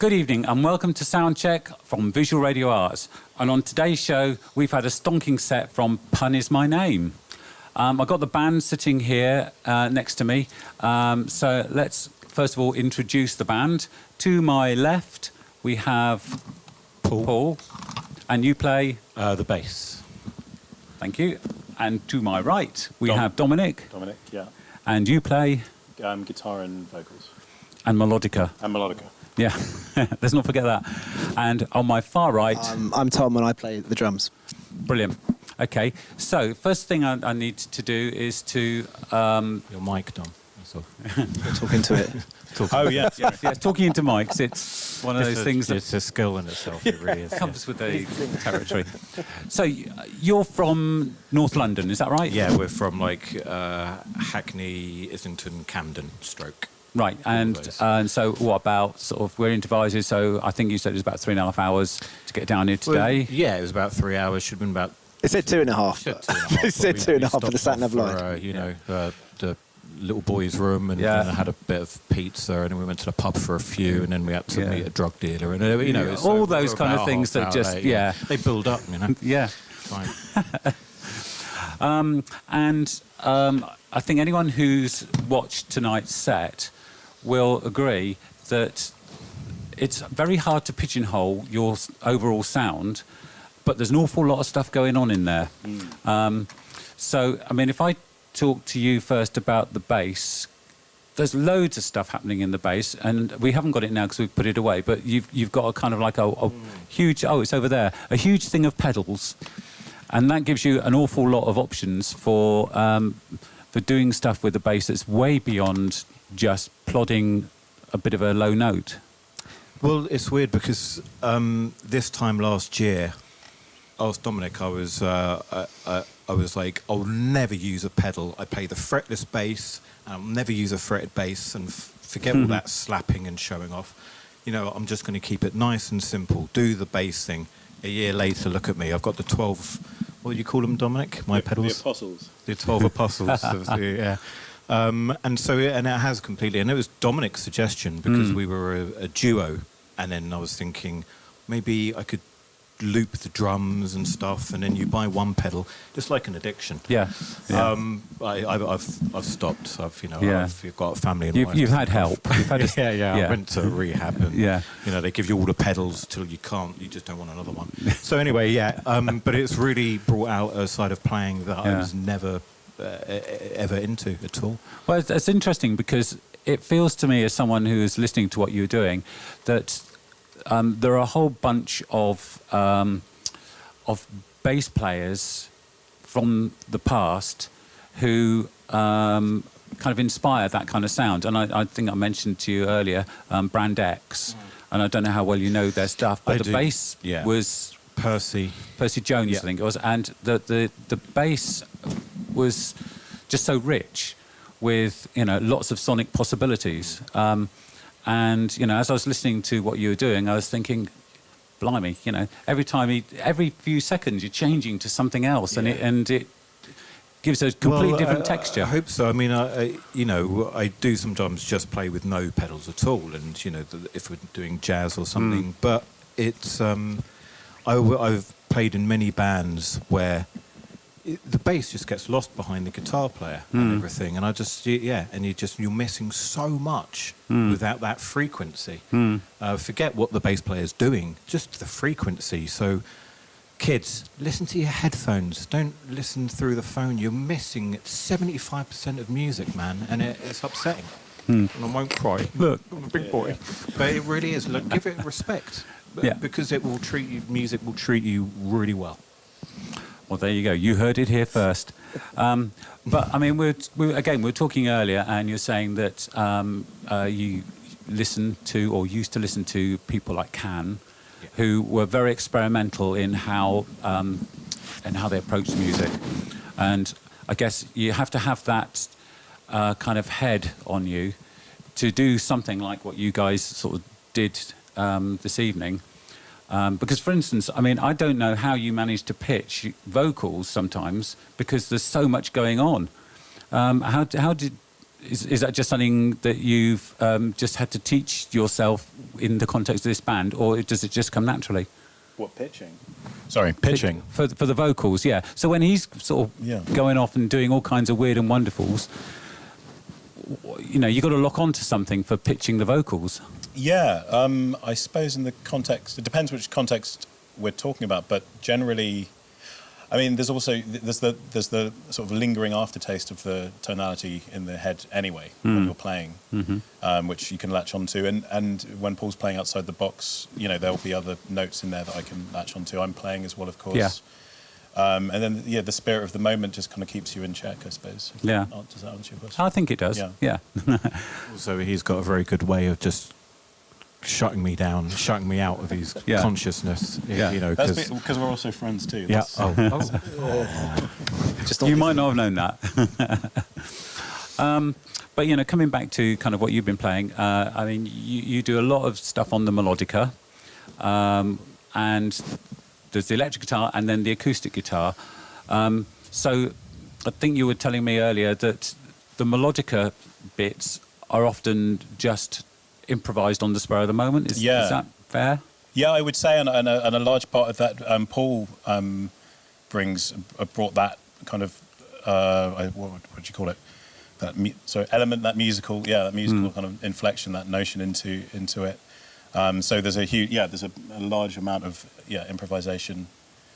Good evening and welcome to Soundcheck from Visual Radio Arts. And on today's show, we've had a stonking set from Punismyname. I've got the band sitting here next to me. So let's first of all introduce the band. To my left, we have Paul. And you play? The bass. Thank you. And to my right, we have Dominic. Dominic, yeah. And you play? Guitar and vocals. And Melodica. And Melodica. Yeah, let's not forget that. And on my far right... I'm Tom and I play the drums. Brilliant. Okay, so first thing I need to do is to... Your mic, Dom. That's all. Talk into it. Oh, yes, yes. Talking into mics, it's one of those things that... It's a skill in itself, it really is. Comes with the territory. So you're from North London, is that right? Yeah, we're from Hackney, Islington, Camden, Stroke. Right, and so what about sort of, we're in Devizes, so I think you said it was about 3.5 hours to get down here today. Well, yeah, it was about 3 hours, should have been about... It said 2.5. It said 2.5 for the sat-nav line. The little boy's room, and then I had a bit of pizza, and then we went to the pub for a few, and then we had to meet a drug dealer, and it's all those kind of things that just they build up, Yeah. Fine. I think anyone who's watched tonight's set will agree that it's very hard to pigeonhole your overall sound, but there's an awful lot of stuff going on in there. So, I mean, if I talk to you first about the bass, there's loads of stuff happening in the bass, and we haven't got it now because we've put it away, but you've got a kind of like a huge, it's over there, a huge thing of pedals, and that gives you an awful lot of options for doing stuff with the bass that's way beyond just plodding a bit of a low note. Well, it's weird because this time last year, I asked Dominic, I was like, I'll never use a pedal. I play the fretless bass, and I'll never use a fretted bass, and forget all that slapping and showing off. I'm just going to keep it nice and simple, do the bass thing. A year later, look at me, I've got the 12... What do you call them, Dominic? My pedals? The apostles. The 12 apostles. And it has completely... And it was Dominic's suggestion, because we were a duo, and then I was thinking, maybe I could loop the drums and stuff, and then you buy one pedal, just like an addiction. Yeah. I've stopped. I've got a family and life. You've had help. You've had I went to rehab, and they give you all the pedals till you can't. You just don't want another one. So anyway, but it's really brought out a side of playing that I was never ever into at all. Well, it's interesting because it feels to me, as someone who is listening to what you're doing, that there are a whole bunch of bass players from the past who kind of inspire that kind of sound. And I think I mentioned to you earlier Brand X, and I don't know how well you know their stuff, but the bass was Percy Jones, I think it was, and the bass was just so rich with lots of sonic possibilities. And, as I was listening to what you were doing, I was thinking, blimey, every few seconds you're changing to something else, and it gives a completely different texture. I hope so. I mean, I do sometimes just play with no pedals at all, and, if we're doing jazz or something, but it's... I've played in many bands where the bass just gets lost behind the guitar player and everything, and you're missing so much without that frequency. Forget what the bass player's doing, just the frequency. So, kids, listen to your headphones. Don't listen through the phone. You're missing 75% of music, man, and it's upsetting. And I won't cry. Look, I'm a big boy. But it really is. Look, give it respect, because music will treat you really well. Well, there you go. You heard it here first. But I mean, we were talking earlier, and you're saying that you listen to or used to listen to people like Can, who were very experimental in how they approached music, and I guess you have to have that kind of head on you to do something like what you guys sort of did this evening. Because, for instance, I mean, I don't know how you manage to pitch vocals sometimes because there's so much going on. How did is that just something that you've just had to teach yourself in the context of this band, or does it just come naturally? What, pitching? Sorry, pitching. For the vocals, yeah. So when he's sort of going off and doing all kinds of weird and wonderfuls, you know, you've got to lock on to something for pitching the vocals. Yeah, I suppose in the context, it depends which context we're talking about, but generally, I mean, there's the sort of lingering aftertaste of the tonality in the head anyway when you're playing, which you can latch onto. And when Paul's playing outside the box, you know, there'll be other notes in there that I can latch onto. I'm playing as well, of course. Yeah. And then, the spirit of the moment just kind of keeps you in check, I suppose. Yeah. Does that answer your question? I think it does. Yeah. Also, he's got a very good way of just shutting me down, shutting me out of his consciousness. Yeah. You know, That's because we're also friends too. Yeah. You might not have known that. But, you know, coming back to kind of what you've been playing, I mean, you do a lot of stuff on the Melodica, and there's the electric guitar and then the acoustic guitar. So I think you were telling me earlier that the Melodica bits are often just improvised on the spur of the moment. Is that fair? Yeah, I would say, and a large part of that, Paul brought that kind of, what would you call it? Element, that musical kind of inflection, that notion into it. So there's there's a large amount of improvisation,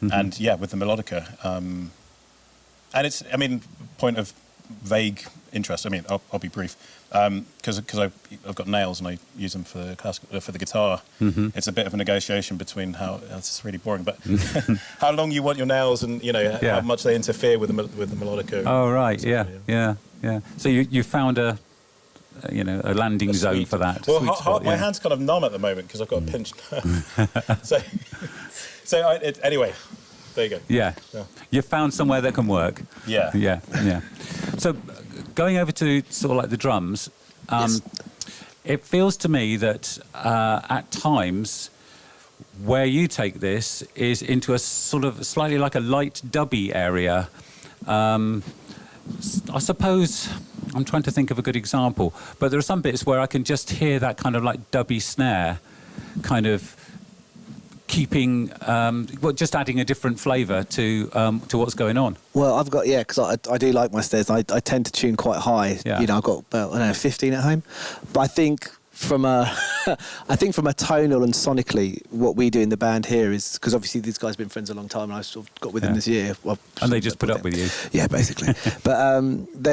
and with the Melodica, and it's, I mean, point of vague interest. I mean, I'll be brief, because I've got nails and I use them for the guitar. It's a bit of a negotiation between it's really boring, but how long you want your nails, and how much they interfere with the Melodica. Oh right, yeah. So you found a landing zone for that. Well, my hand's kind of numb at the moment because I've got a pinched nerve. Anyway, there you go. Yeah. You found somewhere that can work. Yeah. So going over to sort of like the drums, it feels to me that at times where you take this is into a sort of slightly like a light dubby area. I suppose I'm trying to think of a good example, but there are some bits where I can just hear that kind of like dubby snare kind of keeping, just adding a different flavour to what's going on. Well, I've got, because I do like my snares. I tend to tune quite high. Yeah. You know, I've got about 15 at home, but I think from a tonal and sonically, what we do in the band here is, because obviously these guys have been friends a long time, and I sort of got with them this year. Well, and they just put up with you. Yeah, basically. But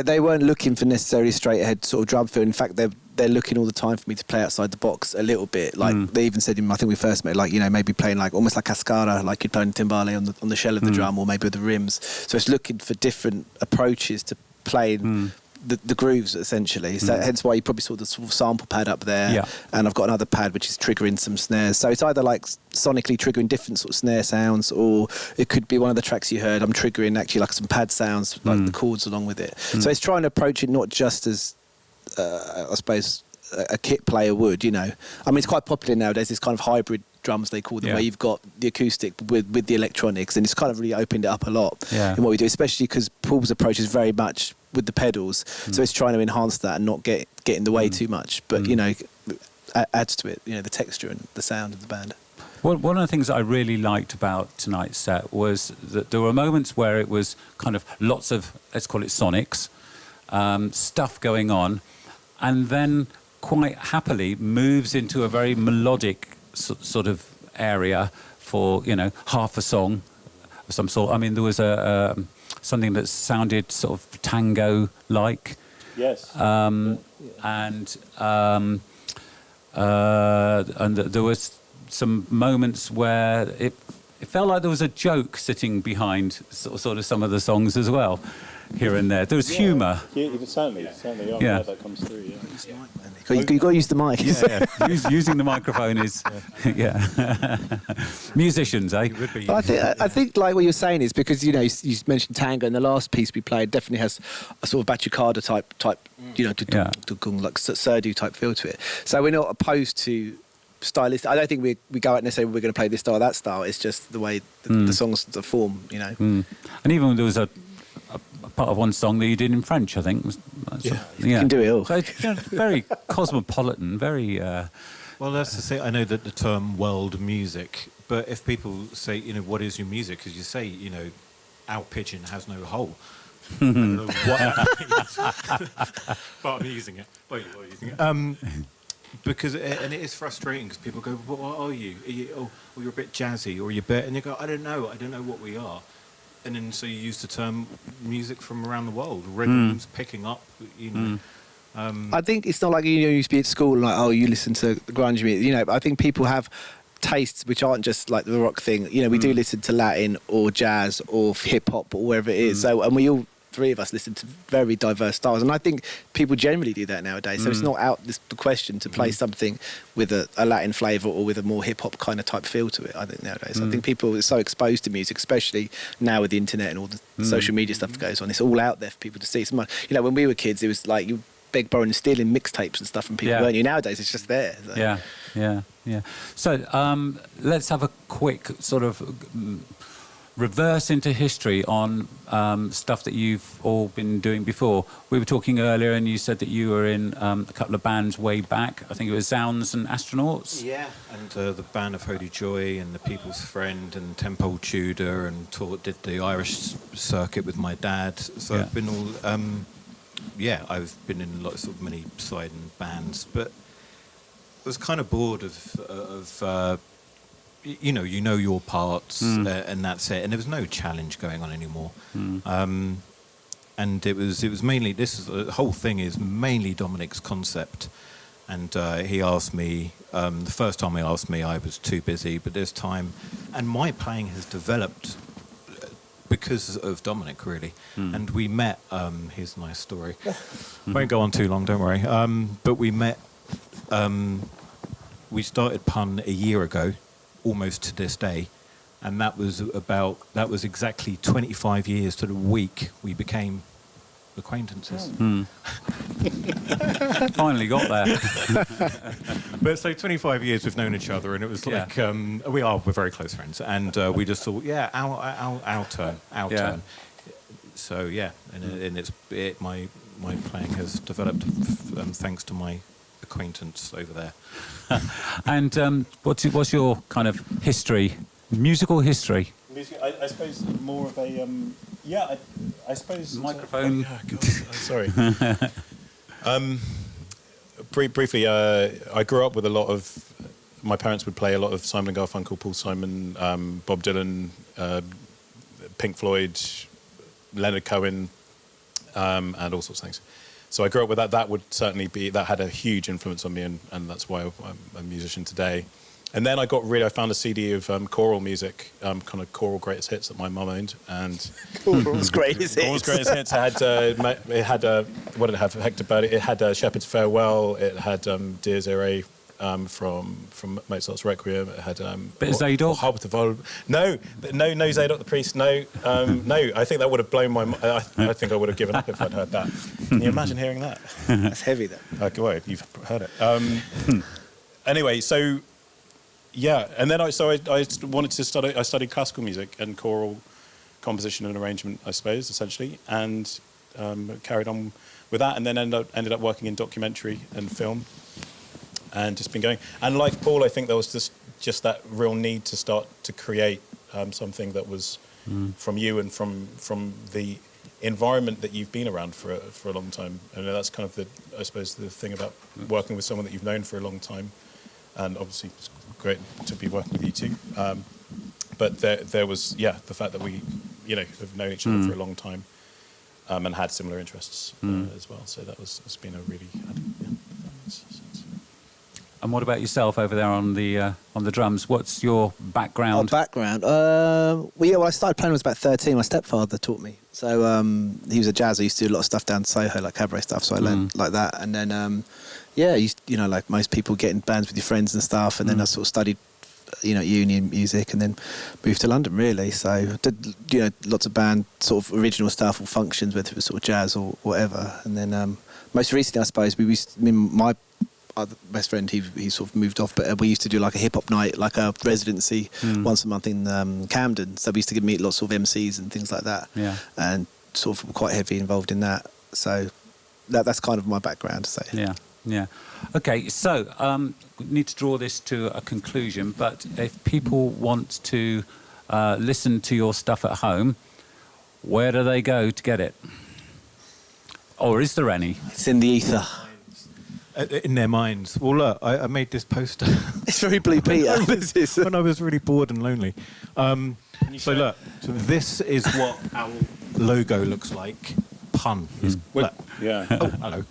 they weren't looking for necessarily straight ahead sort of drum feel. In fact, they're looking all the time for me to play outside the box a little bit. Like they even said, I think we first met, like, maybe playing like almost like cascara, like you'd play in timbale on the shell of the drum, or maybe with the rims. So it's looking for different approaches to playing the grooves, essentially. So hence why you probably saw the sort of sample pad up there. Yeah. And I've got another pad which is triggering some snares. So it's either like sonically triggering different sort of snare sounds, or it could be one of the tracks you heard, I'm triggering actually like some pad sounds, like the chords along with it. So it's trying to approach it not just as I suppose a kit player would, I mean, it's quite popular nowadays, this kind of hybrid drums they call them, where you've got the acoustic with the electronics, and it's kind of really opened it up a lot in what we do, especially because Paul's approach is very much with the pedals, so it's trying to enhance that and not get in the way too much, but adds to it, the texture and the sound of the band. Well, one of the things that I really liked about tonight's set was that there were moments where it was kind of lots of, let's call it sonics, stuff going on, and then quite happily moves into a very melodic sort of area for, half a song of some sort. I mean, there was something that sounded sort of tango-like. Yes. And there was some moments where it felt like there was a joke sitting behind sort of some of the songs as well, here and there. There was humour. Certainly. Yeah. That comes through. Yeah. You've got to use the mic. Using the microphone is, musicians, eh? I think like what you're saying is because, you mentioned tango, and the last piece we played definitely has a sort of batucada type, like Surdu type feel to it. So we're not opposed to stylistic. I don't think we go out and say we're going to play this style or that style. It's just the way the songs form, And even there was a part of one song that you did in French, I think. You can do it all. So it's, very cosmopolitan, very. Well, that's to say, I know that the term world music, but if people say, what is your music? Because you say, our pigeon has no hole. I don't know what that means. But I'm using it. Wait, what are you using it? Because it is frustrating because people go, "What are you? You're a bit jazzy, or you're a bit," and you go, "I don't know what we are." And then so you use the term music from around the world, rhythms picking up, I think it's not like you used to be at school and like, oh, you listen to grunge music. I think people have tastes which aren't just like the rock thing. We do listen to Latin or jazz or hip hop or wherever it is. So, and we all three of us listen to very diverse styles, and I think people generally do that nowadays. So it's not out the question to play something with a Latin flavour or with a more hip hop kind of type feel to it. I think nowadays, I think people are so exposed to music, especially now with the internet and all the social media stuff that goes on. It's all out there for people to see. So much, when we were kids, it was like you beg, borrowing, and stealing mixtapes and stuff from people, weren't you? Nowadays, it's just there. So. Yeah. So let's have a quick sort of reverse into history on stuff that you've all been doing before. We were talking earlier and you said that you were in a couple of bands way back. I think it was Zounds and Astronauts. Yeah, and the band of Holy Joy and the People's Friend and Tenpole Tudor, and did the Irish circuit with my dad. So I've been all... I've been in lots of many sliding bands, but I was kind of bored of you know your parts, and that's it. And there was no challenge going on anymore. And it was mainly the whole thing is mainly Dominic's concept. And he asked me the first time he asked me, I was too busy. But this time, and my playing has developed because of Dominic, really. And we met. Here's a nice story. Won't go on too long, don't worry. But we met. We started Pun a year ago, almost to this day, and that was exactly 25 years to the week we became acquaintances. Finally got there. But so 25 years we've known each other, and it was like we're very close friends, and we just thought, our turn. So and my playing has developed thanks to my acquaintance over there. And what's your kind of history, musical history? I suppose more of a I suppose microphone. Sorry. Briefly, I grew up with a lot of. My parents would play a lot of Simon and Garfunkel, Paul Simon, Bob Dylan, Pink Floyd, Leonard Cohen, and all sorts of things. So I grew up with that. That would certainly that had a huge influence on me, and that's why I'm a musician today. And then I found a CD of choral music, kind of choral greatest hits that my mum owned, and Choral's greatest hits. Choral's greatest hits. It had what did it have? Hector Berti. It had Shepherd's Farewell. It had Dies Irae from Mozart's Requiem. It had Bit of Zadok. No, Zadok the priest. No. I think that would have blown my. I think I would have given up if I'd heard that. Can you imagine hearing that? That's heavy, though. Okay, well, you've heard it. Anyway, so. Yeah, and then I wanted to study. I studied classical music and choral composition and arrangement, I suppose, essentially, and carried on with that, and then ended up working in documentary and film, and just been going. And like Paul, I think there was just that real need to start to create something that was from you and from the environment that you've been around for a long time. And that's kind of I suppose the thing about working with someone that you've known for a long time, and obviously it's great to be working with you too. But there was the fact that we have known each other for a long time, and had similar interests as well. So it's been a really And what about yourself over there on the drums? What's your background? Well, I started playing when I was about 13. My stepfather taught me. So he was a jazzer. He used to do a lot of stuff down Soho, like cabaret stuff. So I learned like that. And then, like most people, get in bands with your friends and stuff. And then I sort of studied, at uni and music, and then moved to London, really. So I did, lots of band sort of original stuff or functions, whether it was sort of jazz or whatever. And then most recently, I suppose, my best friend, he sort of moved off, but we used to do like a hip-hop night, like a residency once a month in Camden. So we used to meet lots of MCs and things like that, and sort of quite heavy involved in that. So that's kind of my background. So Yeah, yeah. Okay, so we need to draw this to a conclusion, but if people want to listen to your stuff at home, where do they go to get it? Or is there any? it's in the ether. In their minds. Well, look, I made this poster It's very Blue Peter. This is. when I was really bored and lonely. So look, this is what our logo looks like. Pun is look. Yeah. Oh, hello.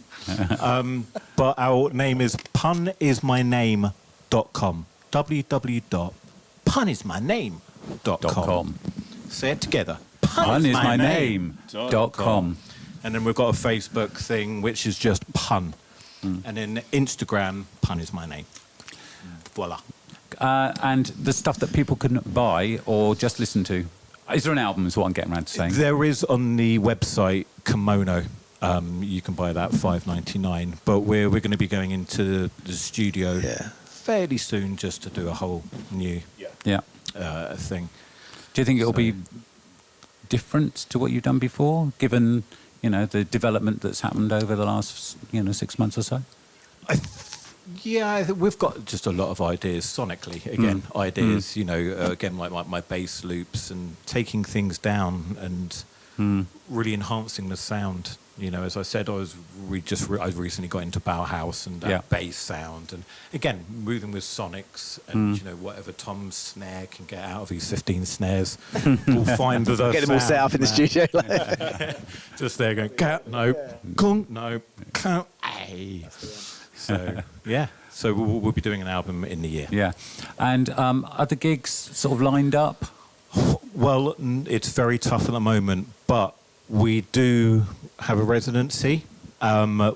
But our name is punismyname.com. www.punismyname.com. Say it together. Punismyname.com. And then we've got a Facebook thing, which is just pun. And then Instagram, pun is my name. Voila. And the stuff that people can buy or just listen to. Is there an album is what I'm getting around to saying? There is on the website Kimono. You can buy that $5.99. But we're going to be going into the studio fairly soon just to do a whole new Yeah. thing. Do you think it'll be different to what you've done before, given, you know, the development that's happened over the last, 6 months or so? I think we've got just a lot of ideas sonically. Again, ideas, again, like my bass loops and taking things down and really enhancing the sound. As I said, I recently got into Bauhaus and that bass sound, and again moving with sonics and whatever Tom's snare can get out of these 15 snares, we'll find the Get them all set up in the studio. just there going cat no, kung no, count a. So so we'll be doing an album in the year. Yeah. And are the gigs sort of lined up? Well, it's very tough at the moment, but we do have a residency,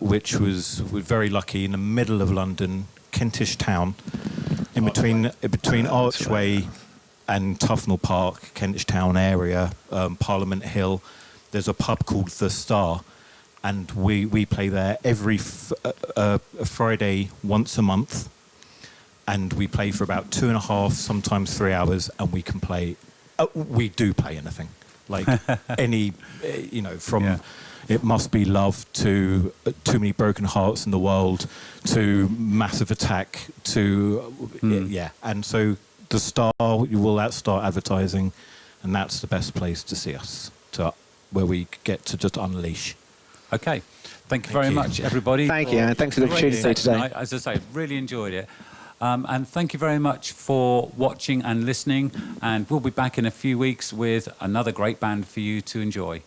which we're very lucky, in the middle of London, Kentish Town, in between Archway and Tufnell Park, Kentish Town area, Parliament Hill. There's a pub called The Star, and we play there every Friday once a month, and we play for about 2.5, sometimes 3 hours, and we can play. We do play anything. Like any, from It Must Be Love to Too Many Broken Hearts in the World to Massive Attack to, And so The Star, you will start advertising, and that's the best place to see us, where we get to just unleash. Okay. Thank you very much, everybody. Thank you, and thanks for the opportunity today. As I say, really enjoyed it. And thank you very much for watching and listening. And we'll be back in a few weeks with another great band for you to enjoy.